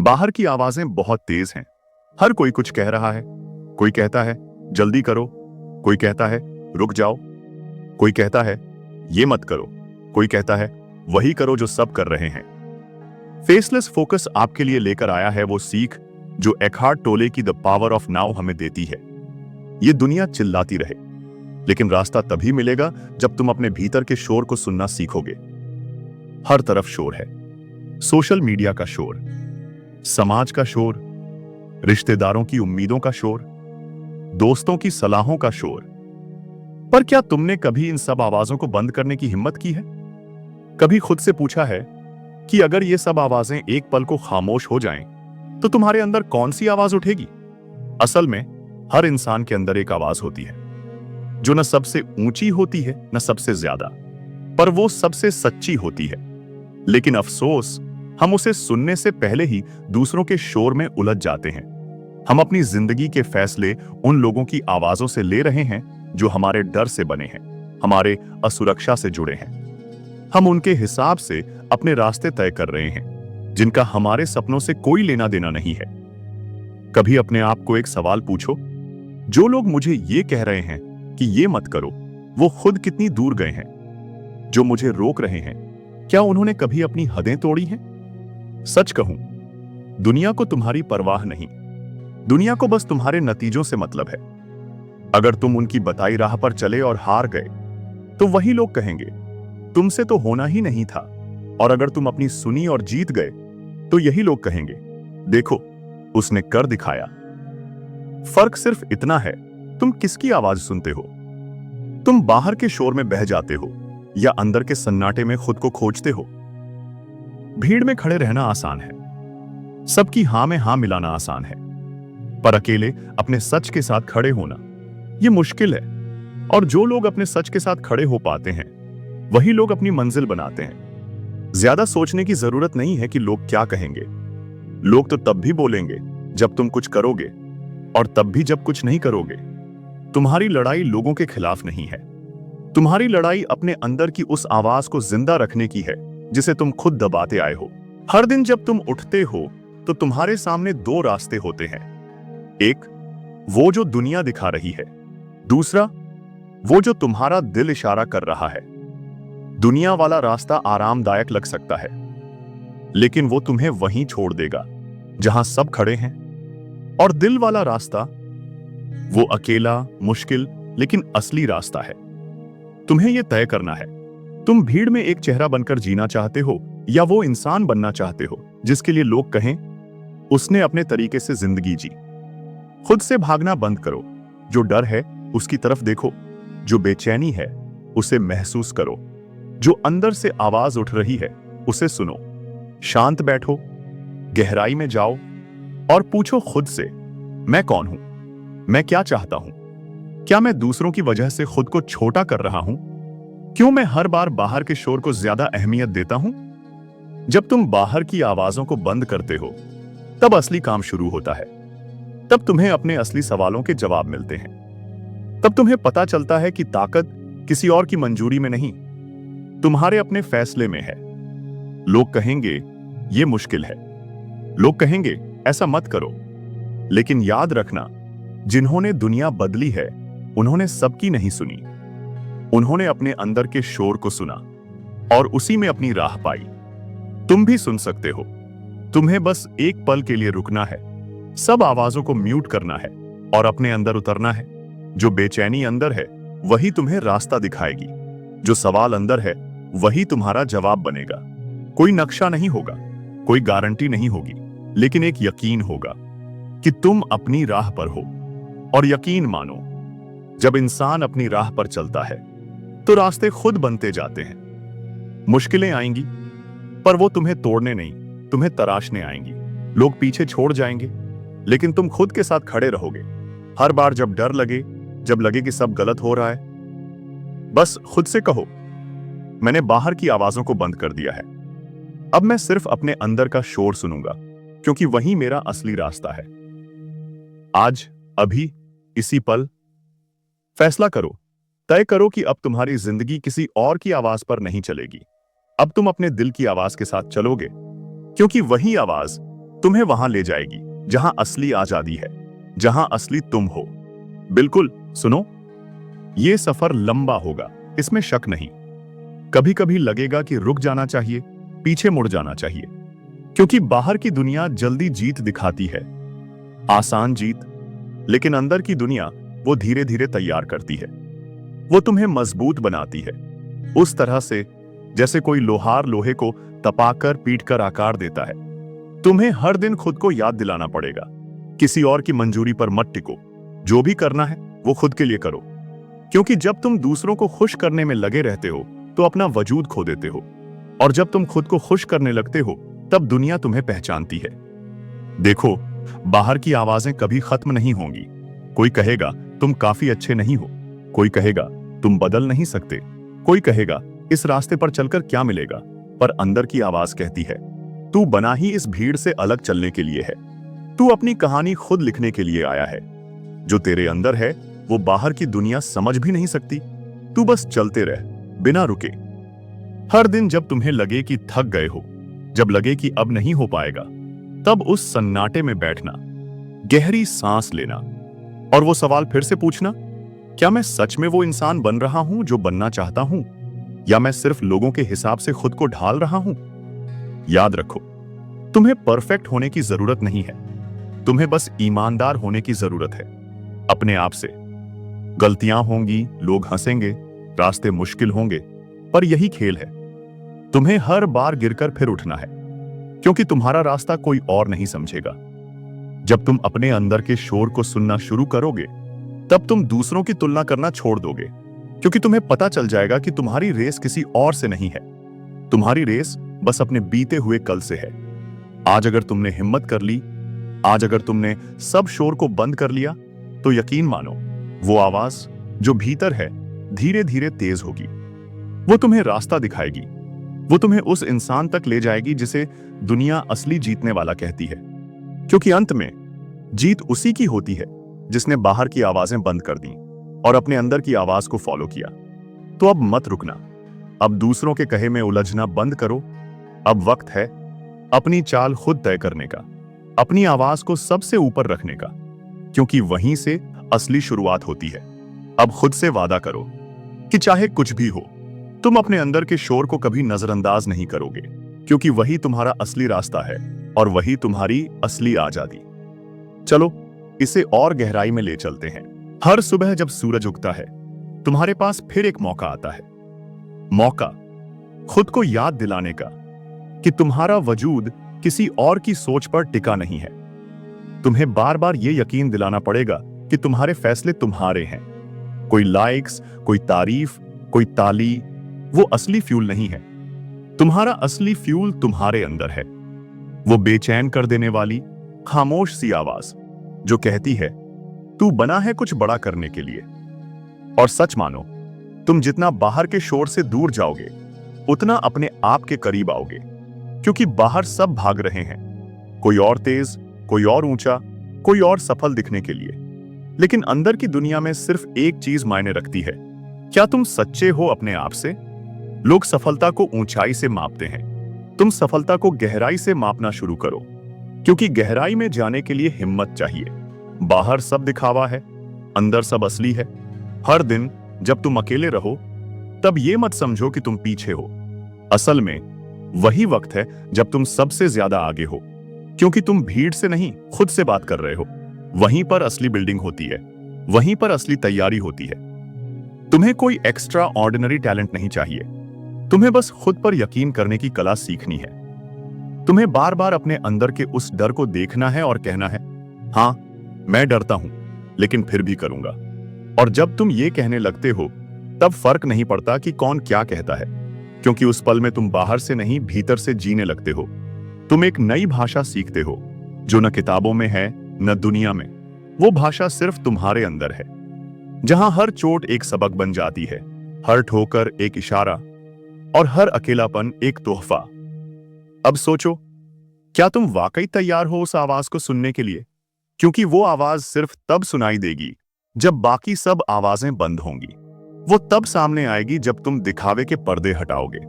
बाहर की आवाजें बहुत तेज हैं। हर कोई कुछ कह रहा है। कोई कहता है जल्दी करो, कोई कहता है रुक जाओ, कोई कहता है ये मत करो, कोई कहता है वही करो जो सब कर रहे हैं। फेसलेस फोकस आपके लिए लेकर आया है वो सीख जो एकहार्ट टोले की द पावर ऑफ नाउ हमें देती है। ये दुनिया चिल्लाती रहे, लेकिन रास्ता तभी मिलेगा जब तुम अपने भीतर के शोर को सुनना सीखोगे। हर तरफ शोर है। सोशल मीडिया का शोर, समाज का शोर, रिश्तेदारों की उम्मीदों का शोर, दोस्तों की सलाहों का शोर। पर क्या तुमने कभी इन सब आवाजों को बंद करने की हिम्मत की है? कभी खुद से पूछा है कि अगर ये सब आवाजें एक पल को खामोश हो जाएं, तो तुम्हारे अंदर कौन सी आवाज उठेगी? असल में हर इंसान के अंदर एक आवाज होती है जो न सबसे ऊंची होती है न सबसे ज्यादा, पर वो सबसे सच्ची होती है। लेकिन अफसोस, हम उसे सुनने से पहले ही दूसरों के शोर में उलझ जाते हैं। हम अपनी जिंदगी के फैसले उन लोगों की आवाजों से ले रहे हैं जो हमारे डर से बने हैं, हमारे असुरक्षा से जुड़े हैं। हम उनके हिसाब से अपने रास्ते तय कर रहे हैं जिनका हमारे सपनों से कोई लेना देना नहीं है। कभी अपने आप को एक सवाल पूछो, जो लोग मुझे ये कह रहे हैं कि ये मत करो, वो खुद कितनी दूर गए हैं? जो मुझे रोक रहे हैं, क्या उन्होंने कभी अपनी हदें तोड़ी हैं? सच कहूं, दुनिया को तुम्हारी परवाह नहीं। दुनिया को बस तुम्हारे नतीजों से मतलब है। अगर तुम उनकी बताई राह पर चले और हार गए, तो वही लोग कहेंगे तुमसे तो होना ही नहीं था। और अगर तुम अपनी सुनी और जीत गए, तो यही लोग कहेंगे देखो उसने कर दिखाया। फर्क सिर्फ इतना है, तुम किसकी आवाज सुनते हो? तुम बाहर के शोर में बह जाते हो या अंदर के सन्नाटे में खुद को खोजते हो? भीड़ में खड़े रहना आसान है, सबकी हां में हां मिलाना आसान है, पर अकेले अपने सच के साथ खड़े होना यह मुश्किल है। और जो लोग अपने सच के साथ खड़े हो पाते हैं, वही लोग अपनी मंजिल बनाते हैं। ज्यादा सोचने की जरूरत नहीं है कि लोग क्या कहेंगे। लोग तो तब भी बोलेंगे जब तुम कुछ करोगे, और तब भी जब कुछ नहीं करोगे। तुम्हारी लड़ाई लोगों के खिलाफ नहीं है। तुम्हारी लड़ाई अपने अंदर की उस आवाज को जिंदा रखने की है जिसे तुम खुद दबाते आए हो। हर दिन जब तुम उठते हो, तो तुम्हारे सामने दो रास्ते होते हैं। एक, वो जो दुनिया दिखा रही है। दूसरा, वो जो तुम्हारा दिल इशारा कर रहा है। दुनिया वाला रास्ता आरामदायक लग सकता है, लेकिन वो तुम्हें वहीं छोड़ देगा जहां सब खड़े हैं। और दिल वाला रास्ता, वो अकेला, मुश्किल, लेकिन असली रास्ता है। तुम्हें यह तय करना है, तुम भीड़ में एक चेहरा बनकर जीना चाहते हो या वो इंसान बनना चाहते हो जिसके लिए लोग कहें उसने अपने तरीके से जिंदगी जी। खुद से भागना बंद करो। जो डर है उसकी तरफ देखो, जो बेचैनी है उसे महसूस करो, जो अंदर से आवाज उठ रही है उसे सुनो। शांत बैठो, गहराई में जाओ और पूछो खुद से, मैं कौन हूं? मैं क्या चाहता हूं? क्या मैं दूसरों की वजह से खुद को छोटा कर रहा हूं? क्यों मैं हर बार बाहर के शोर को ज्यादा अहमियत देता हूं? जब तुम बाहर की आवाजों को बंद करते हो, तब असली काम शुरू होता है। तब तुम्हें अपने असली सवालों के जवाब मिलते हैं। तब तुम्हें पता चलता है कि ताकत किसी और की मंजूरी में नहीं, तुम्हारे अपने फैसले में है। लोग कहेंगे यह मुश्किल है, लोग कहेंगे ऐसा मत करो, लेकिन याद रखना, जिन्होंने दुनिया बदली है उन्होंने सबकी नहीं सुनी। उन्होंने अपने अंदर के शोर को सुना और उसी में अपनी राह पाई। तुम भी सुन सकते हो। तुम्हें बस एक पल के लिए रुकना है, सब आवाजों को म्यूट करना है और अपने अंदर उतरना है। जो बेचैनी अंदर है वही तुम्हें रास्ता दिखाएगी। जो सवाल अंदर है वही तुम्हारा जवाब बनेगा। कोई नक्शा नहीं होगा, कोई गारंटी नहीं होगी, लेकिन एक यकीन होगा कि तुम अपनी राह पर हो। और यकीन मानो, जब इंसान अपनी राह पर चलता है तो रास्ते खुद बनते जाते हैं। मुश्किलें आएंगी, पर वो तुम्हें तोड़ने नहीं, तुम्हें तराशने आएंगी। लोग पीछे छोड़ जाएंगे, लेकिन तुम खुद के साथ खड़े रहोगे। हर बार जब डर लगे, जब लगे कि सब गलत हो रहा है, बस खुद से कहो, मैंने बाहर की आवाजों को बंद कर दिया है। अब मैं सिर्फ अपने अंदर का शोर सुनूंगा, क्योंकि वही मेरा असली रास्ता है। आज, अभी, इसी पल फैसला करो। तय करो कि अब तुम्हारी जिंदगी किसी और की आवाज पर नहीं चलेगी। अब तुम अपने दिल की आवाज के साथ चलोगे, क्योंकि वही आवाज तुम्हें वहां ले जाएगी जहां असली आजादी है, जहां असली तुम हो। बिल्कुल, सुनो, ये सफर लंबा होगा, इसमें शक नहीं। कभी कभी लगेगा कि रुक जाना चाहिए, पीछे मुड़ जाना चाहिए, क्योंकि बाहर की दुनिया जल्दी जीत दिखाती है, आसान जीत। लेकिन अंदर की दुनिया वो धीरे धीरे तैयार करती है। वो तुम्हें मजबूत बनाती है, उस तरह से जैसे कोई लोहार लोहे को तपाकर पीटकर आकार देता है। तुम्हें हर दिन खुद को याद दिलाना पड़ेगा, किसी और की मंजूरी पर मत टिको। जो भी करना है वो खुद के लिए करो, क्योंकि जब तुम दूसरों को खुश करने में लगे रहते हो तो अपना वजूद खो देते हो, और जब तुम खुद को खुश करने लगते हो तब दुनिया तुम्हें पहचानती है। देखो, बाहर की आवाजें कभी खत्म नहीं होंगी। कोई कहेगा तुम काफी अच्छे नहीं हो, कोई कहेगा तुम बदल नहीं सकते, कोई कहेगा इस रास्ते पर चलकर क्या मिलेगा। पर अंदर की आवाज कहती है तू बना ही इस भीड़ से अलग चलने के लिए है। तू अपनी कहानी खुद लिखने के लिए आया है। जो तेरे अंदर है वो बाहर की दुनिया समझ भी नहीं सकती। तू बस चलते रह, बिना रुके। हर दिन जब तुम्हें लगे कि थक गए हो, जब लगे कि अब नहीं हो पाएगा, तब उस सन्नाटे में बैठना, गहरी सांस लेना और वो सवाल फिर से पूछना, क्या मैं सच में वो इंसान बन रहा हूं जो बनना चाहता हूं, या मैं सिर्फ लोगों के हिसाब से खुद को ढाल रहा हूं। याद रखो, तुम्हें परफेक्ट होने की जरूरत नहीं है, तुम्हें बस ईमानदार होने की जरूरत है अपने आप से। गलतियां होंगी, लोग हंसेंगे, रास्ते मुश्किल होंगे, पर यही खेल है। तुम्हें हर बार गिरकर फिर उठना है, क्योंकि तुम्हारा रास्ता कोई और नहीं समझेगा। जब तुम अपने अंदर के शोर को सुनना शुरू करोगे, तब तुम दूसरों की तुलना करना छोड़ दोगे, क्योंकि तुम्हें पता चल जाएगा कि तुम्हारी रेस किसी और से नहीं है। तुम्हारी रेस बस अपने बीते हुए कल से है। आज अगर तुमने हिम्मत कर ली, आज अगर तुमने सब शोर को बंद कर लिया, तो यकीन मानो वो आवाज जो भीतर है धीरे धीरे तेज होगी। वो तुम्हें रास्ता दिखाएगी, वो तुम्हें उस इंसान तक ले जाएगी जिसे दुनिया असली जीतने वाला कहती है। क्योंकि अंत में जीत उसी की होती है जिसने बाहर की आवाजें बंद कर दी और अपने अंदर की आवाज को फॉलो किया। तो अब मत रुकना, अब दूसरों के कहे में उलझना बंद करो। अब वक्त है अपनी चाल खुद तय करने का, अपनी आवाज को सबसे ऊपर रखने का, क्योंकि वहीं से असली शुरुआत होती है। अब खुद से वादा करो कि चाहे कुछ भी हो, तुम अपने अंदर के शोर को कभी नजरअंदाज नहीं करोगे, क्योंकि वही तुम्हारा असली रास्ता है और वही तुम्हारी असली आजादी। चलो इसे और गहराई में ले चलते हैं। हर सुबह जब सूरज उगता है, तुम्हारे पास फिर एक मौका आता है। मौका खुद को याद दिलाने का कि तुम्हारा वजूद किसी और की सोच पर टिका नहीं है। तुम्हें बार बार यह यकीन दिलाना पड़ेगा कि तुम्हारे फैसले तुम्हारे हैं। कोई लाइक्स, कोई तारीफ, कोई ताली वो असली फ्यूल नहीं है। तुम्हारा असली फ्यूल तुम्हारे अंदर है। वो बेचैन कर देने वाली खामोश सी आवाज जो कहती है तू बना है कुछ बड़ा करने के लिए। और सच मानो, तुम जितना बाहर के शोर से दूर जाओगे, उतना अपने आप के करीब आओगे, क्योंकि बाहर सब भाग रहे हैं, कोई और तेज, कोई और ऊंचा, कोई और सफल दिखने के लिए। लेकिन अंदर की दुनिया में सिर्फ एक चीज मायने रखती है, क्या तुम सच्चे हो अपने आप से। लोग सफलता को ऊंचाई से मापते हैं, तुम सफलता को गहराई से मापना शुरू करो, क्योंकि गहराई में जाने के लिए हिम्मत चाहिए। बाहर सब दिखावा है, अंदर सब असली है। हर दिन जब तुम अकेले रहो, तब ये मत समझो कि तुम पीछे हो। असल में वही वक्त है जब तुम सबसे ज्यादा आगे हो, क्योंकि तुम भीड़ से नहीं, खुद से बात कर रहे हो। वहीं पर असली बिल्डिंग होती है, वहीं पर असली तैयारी होती है। तुम्हें कोई एक्स्ट्रा ऑर्डिनरी टैलेंट नहीं चाहिए, तुम्हें बस खुद पर यकीन करने की कला सीखनी है। तुम्हें बार बार अपने अंदर के उस डर को देखना है और कहना है, हां मैं डरता हूं, लेकिन फिर भी करूंगा। और जब तुम ये कहने लगते हो, तब फर्क नहीं पड़ता कि कौन क्या कहता है, क्योंकि उस पल में तुम बाहर से नहीं, भीतर से जीने लगते हो। तुम एक नई भाषा सीखते हो, जो न किताबों में है न दुनिया में। वो भाषा सिर्फ तुम्हारे अंदर है, जहां हर चोट एक सबक बन जाती है, हर ठोकर एक इशारा और हर अकेलापन एक तोहफा। अब सोचो, क्या तुम वाकई तैयार हो उस आवाज को सुनने के लिए? क्योंकि वो आवाज सिर्फ तब सुनाई देगी जब बाकी सब आवाजें बंद होंगी। वो तब सामने आएगी जब तुम दिखावे के पर्दे हटाओगे।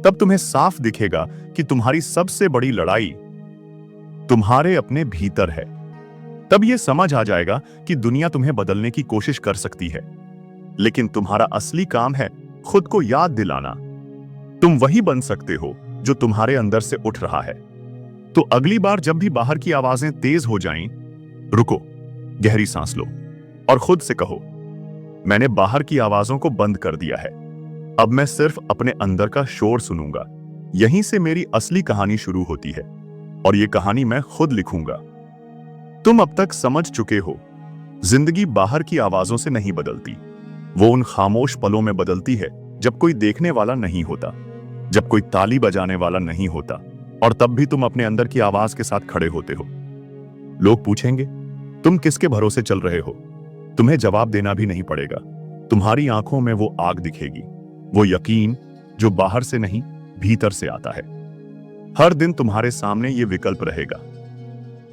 तब तुम्हें साफ दिखेगा कि तुम्हारी सबसे बड़ी लड़ाई तुम्हारे अपने भीतर है। तब यह समझ आ जाएगा कि दुनिया तुम्हें बदलने की कोशिश कर सकती है, लेकिन तुम्हारा असली काम है खुद को याद दिलाना। तुम वही बन सकते हो जो तुम्हारे अंदर से उठ रहा है। तो अगली बार जब भी बाहर की आवाजें तेज हो जाएं, रुको, गहरी सांस लो और खुद से कहो, मैंने बाहर की आवाजों को बंद कर दिया है। अब मैं सिर्फ अपने अंदर का शोर सुनूंगा। यहीं से मेरी असली कहानी शुरू होती है और ये कहानी मैं खुद लिखूंगा। तुम अब तक समझ चुके हो, जिंदगी बाहर की आवाजों से नहीं बदलती। वो उन खामोश पलों में बदलती है जब कोई देखने वाला नहीं होता, जब कोई ताली बजाने वाला नहीं होता, और तब भी तुम अपने अंदर की आवाज के साथ खड़े होते हो। लोग पूछेंगे, तुम किसके भरोसे चल रहे हो? तुम्हें जवाब देना भी नहीं पड़ेगा। तुम्हारी आंखों में वो आग दिखेगी, वो यकीन जो बाहर से नहीं भीतर से आता है। हर दिन तुम्हारे सामने ये विकल्प रहेगा,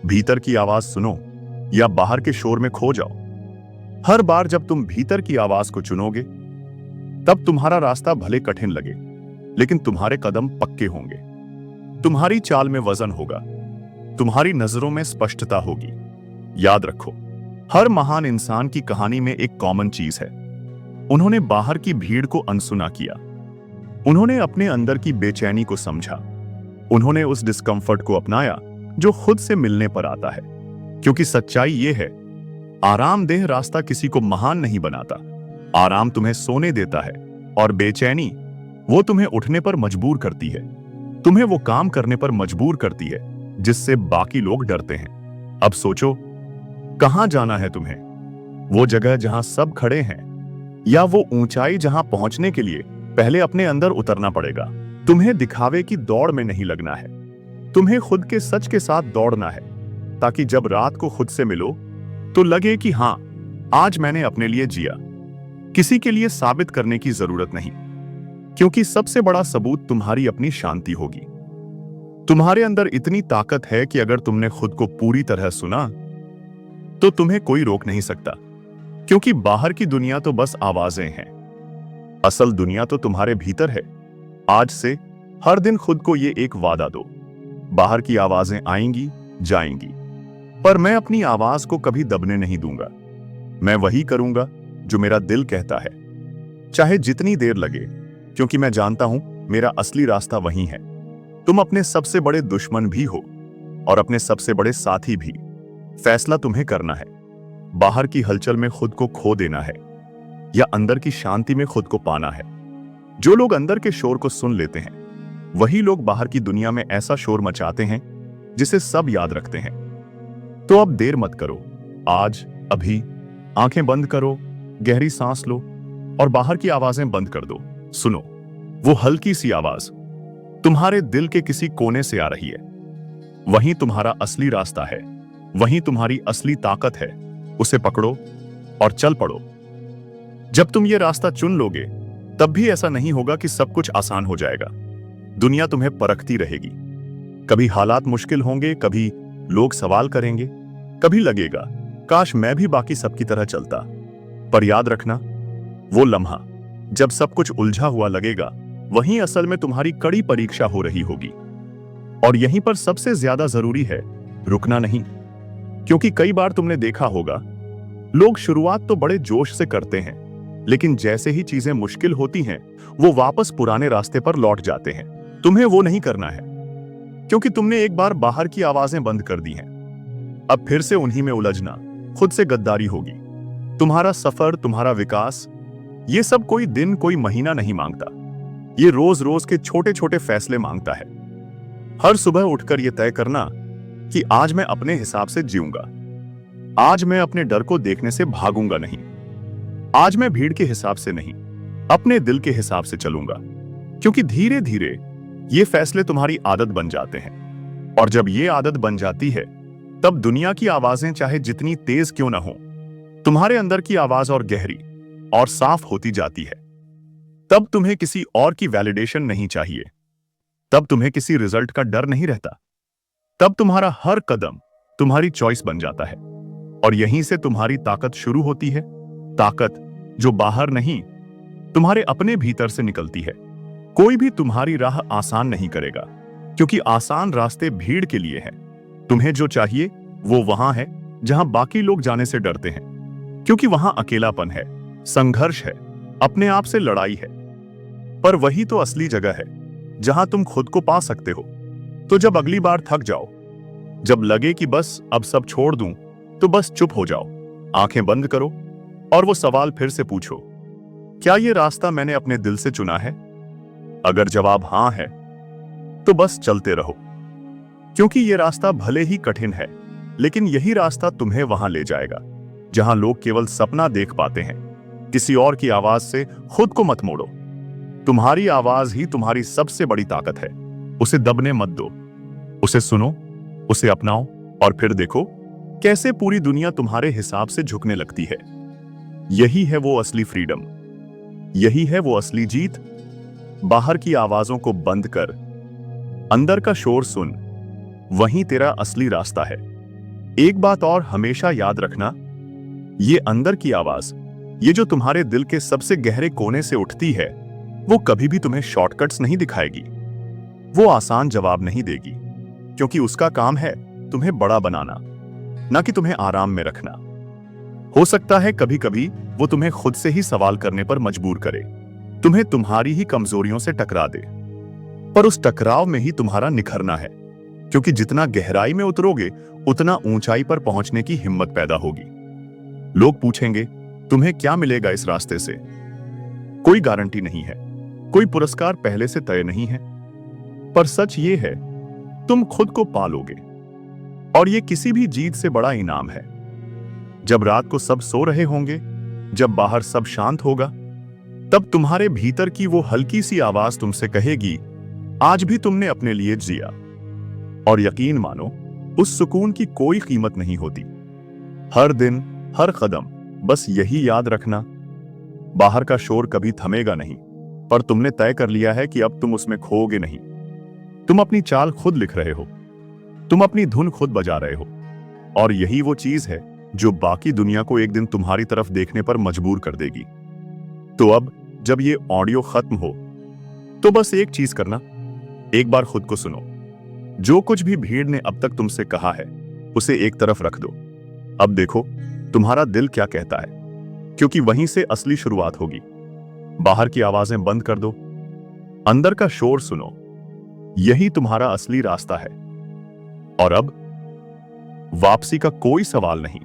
भीतर की आवाज सुनो या बाहर के शोर में खो जाओ। हर बार जब तुम भीतर की आवाज को चुनोगे, तब तुम्हारा रास्ता भले कठिन लगे, लेकिन तुम्हारे कदम पक्के होंगे। तुम्हारी चाल में वजन होगा, तुम्हारी नजरों में स्पष्टता होगी। याद रखो, हर महान इंसान की कहानी में एक कॉमन चीज है। उन्होंने बाहर की भीड़ को अनसुना किया, उन्होंने अपने अंदर की बेचैनी को समझा, उन्होंने उस डिस्कंफर्ट को अपनाया जो खुद से मिलने पर आता है। क्योंकि सच्चाई यह है, आरामदेह रास्ता किसी को महान नहीं बनाता। आराम तुम्हें सोने देता है और बेचैनी वो तुम्हें उठने पर मजबूर करती है, तुम्हें वो काम करने पर मजबूर करती है जिससे बाकी लोग डरते हैं। अब सोचो, कहां जाना है तुम्हें? वो जगह जहां सब खड़े हैं, या वो ऊंचाई जहां पहुंचने के लिए पहले अपने अंदर उतरना पड़ेगा? तुम्हें दिखावे की दौड़ में नहीं लगना है, तुम्हें खुद के सच के साथ दौड़ना है, ताकि जब रात को खुद से मिलो तो लगे कि हां, आज मैंने अपने लिए जिया। किसी के लिए साबित करने की जरूरत नहीं, क्योंकि सबसे बड़ा सबूत तुम्हारी अपनी शांति होगी। तुम्हारे अंदर इतनी ताकत है कि अगर तुमने खुद को पूरी तरह सुना तो तुम्हें कोई रोक नहीं सकता, क्योंकि बाहर की दुनिया तो बस आवाजें हैं, असल दुनिया तो तुम्हारे भीतर है। आज से हर दिन खुद को ये एक वादा दो, बाहर की आवाजें आएंगी जाएंगी, पर मैं अपनी आवाज को कभी दबने नहीं दूंगा। मैं वही करूंगा जो मेरा दिल कहता है, चाहे जितनी देर लगे, क्योंकि मैं जानता हूं मेरा असली रास्ता वही है। तुम अपने सबसे बड़े दुश्मन भी हो और अपने सबसे बड़े साथी भी। फैसला तुम्हें करना है, बाहर की हलचल में खुद को खो देना है या अंदर की शांति में खुद को पाना है। जो लोग अंदर के शोर को सुन लेते हैं, वही लोग बाहर की दुनिया में ऐसा शोर मचाते हैं जिसे सब याद रखते हैं। तो अब देर मत करो, आज अभी आंखें बंद करो, गहरी सांस लो और बाहर की आवाजें बंद कर दो। सुनो, वो हल्की सी आवाज तुम्हारे दिल के किसी कोने से आ रही है। वहीं तुम्हारा असली रास्ता है, वहीं तुम्हारी असली ताकत है। उसे पकड़ो और चल पड़ो। जब तुम ये रास्ता चुन लोगे, तब भी ऐसा नहीं होगा कि सब कुछ आसान हो जाएगा। दुनिया तुम्हें परखती रहेगी। कभी हालात मुश्किल होंगे, कभी लोग सवाल करेंगे, कभी लगेगा काश मैं भी बाकी सबकी तरह चलता। पर याद रखना, वो लम्हा जब सब कुछ उलझा हुआ लगेगा, वहीं असल में तुम्हारी कड़ी परीक्षा हो रही होगी। और यहीं पर सबसे ज्यादा जरूरी है रुकना नहीं, क्योंकि कई बार तुमने देखा होगा, लोग शुरुआत तो बड़े जोश से करते हैं, लेकिन जैसे ही चीजें मुश्किल होती हैं, वो वापस पुराने रास्ते पर लौट जाते हैं। तुम्हें वो नहीं करना है, क्योंकि तुमने एक बार बाहर की आवाजें बंद कर दी हैं। अब फिर से उन्हीं में उलझना खुद से गद्दारी होगी। तुम्हारा सफर, तुम्हारा विकास, ये सब कोई दिन कोई महीना नहीं मांगता। ये रोज रोज के छोटे छोटे फैसले मांगता है। हर सुबह उठकर यह तय करना कि आज मैं अपने हिसाब से जीऊंगा, आज मैं अपने डर को देखने से भागूंगा नहीं, आज मैं भीड़ के हिसाब से नहीं, अपने दिल के हिसाब से चलूंगा। क्योंकि धीरे धीरे ये फैसले तुम्हारी आदत बन जाते हैं, और जब ये आदत बन जाती है, तब दुनिया की आवाजें चाहे जितनी तेज क्यों ना हो, तुम्हारे अंदर की आवाज और गहरी और साफ होती जाती है। तब तुम्हें किसी और की वैलिडेशन नहीं चाहिए, तब तुम्हें किसी रिजल्ट का डर नहीं रहता। तब तुम्हारा हर कदम तुम्हारी चॉइस बन जाता है, और यहीं से तुम्हारी ताकत शुरू होती है। ताकत जो बाहर नहीं, तुम्हारे अपने भीतर से निकलती है। कोई भी तुम्हारी राह आसान नहीं करेगा, क्योंकि आसान रास्ते भीड़ के लिए हैं, तुम्हें जो चाहिए वो वहां है जहां बाकी लोग जाने से डरते हैं, क्योंकि वहां अकेलापन है, संघर्ष है, अपने आप से लड़ाई है। पर वही तो असली जगह है जहां तुम खुद को पा सकते हो। तो जब अगली बार थक जाओ, जब लगे कि बस अब सब छोड़ दूं, तो बस चुप हो जाओ, आंखें बंद करो और वो सवाल फिर से पूछो, क्या ये रास्ता मैंने अपने दिल से चुना है? अगर जवाब हां है, तो बस चलते रहो, क्योंकि ये रास्ता भले ही कठिन है, लेकिन यही रास्ता तुम्हें वहां ले जाएगा जहां लोग केवल सपना देख पाते हैं। किसी और की आवाज से खुद को मत मोड़ो। तुम्हारी आवाज ही तुम्हारी सबसे बड़ी ताकत है। उसे दबने मत दो। उसे सुनो, उसे अपनाओ और फिर देखो कैसे पूरी दुनिया तुम्हारे हिसाब से झुकने लगती है। यही है वो असली फ्रीडम। यही है वो असली जीत। बाहर की आवाजों को बंद कर, अंदर का शोर सुन। वहीं तेरा असली रास्ता है। एक बात और हमेशा याद रखना, ये अंदर की आवाज, ये जो तुम्हारे दिल के सबसे गहरे कोने से उठती है, वो कभी भी तुम्हें शॉर्टकट्स नहीं दिखाएगी। वो आसान जवाब नहीं देगी, क्योंकि उसका काम है तुम्हें बड़ा बनाना, ना कि तुम्हें आराम में रखना। हो सकता है कभी कभी वो तुम्हें खुद से ही सवाल करने पर मजबूर करे, तुम्हें तुम्हारी ही कमजोरियों से टकरा दे। पर उस टकराव में ही तुम्हारा निखरना है, क्योंकि जितना गहराई में उतरोगे उतना ऊंचाई पर पहुंचने की हिम्मत पैदा होगी। लोग पूछेंगे, तुम्हें क्या मिलेगा इस रास्ते से? कोई गारंटी नहीं है, कोई पुरस्कार पहले से तय नहीं है, पर सच ये है, तुम खुद को पालोगे, और ये किसी भी जीत से बड़ा इनाम है। जब रात को सब सो रहे होंगे, जब बाहर सब शांत होगा, तब तुम्हारे भीतर की वो हल्की सी आवाज तुमसे कहेगी, आज भी तुमने अपने लिए जिया। और यकीन मानो, उस सुकून की कोई कीमत नहीं होती। हर दिन, हर कदम बस यही याद रखना, बाहर का शोर कभी थमेगा नहीं, पर तुमने तय कर लिया है कि अब तुम उसमें खोओगे नहीं। तुम अपनी चाल खुद लिख रहे हो, तुम अपनी धुन खुद बजा रहे हो, और यही वो चीज है जो बाकी दुनिया को एक दिन तुम्हारी तरफ देखने पर मजबूर कर देगी। तो अब जब ये ऑडियो खत्म हो, तो बस एक चीज करना, एक बार खुद को सुनो। जो कुछ भी भीड़ ने अब तक तुमसे कहा है, उसे एक तरफ रख दो। अब देखो तुम्हारा दिल क्या कहता है, क्योंकि वहीं से असली शुरुआत होगी। बाहर की आवाजें बंद कर दो, अंदर का शोर सुनो। यही तुम्हारा असली रास्ता है। और अब वापसी का कोई सवाल नहीं।